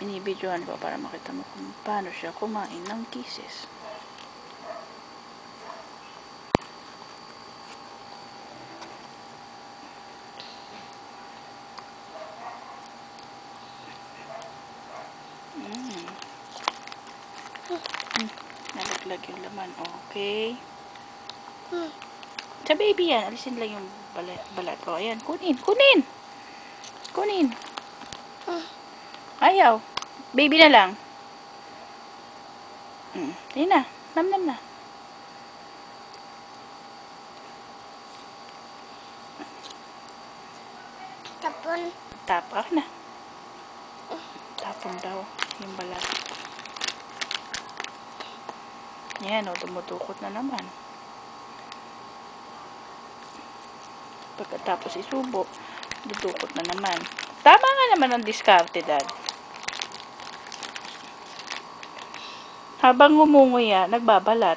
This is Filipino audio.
binibidyohan ko para makita mo kung paano siya kumain ng kisses. Nalaglag yung laman. Okay. Sa baby yan. Alisin lang yung balat ko. Ayan. Kunin. Kunin. Kunin. Ayaw. Baby na lang. Ayan na. Nam na. Tapon. Tapon na. Tapon daw yung balat. Yan o, dumutukot na naman. Pagkatapos isubo, dudukot na naman. Tama nga naman ang diskarte, Dad. Habang ngumunguya, nagbabalat.